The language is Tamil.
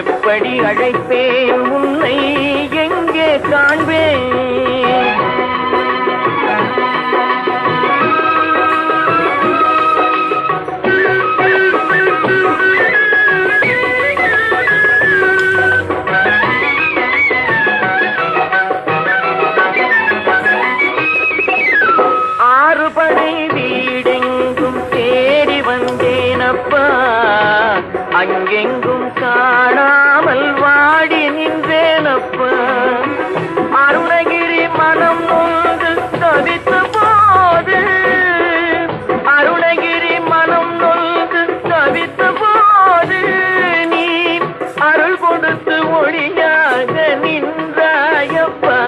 எப்படி அழைப்பேன் உன்னை எங்கே காண்பேன்? ஆறுபடை வீடெங்கும் தேடி வந்தேனப்பா, அங்கெங்கும்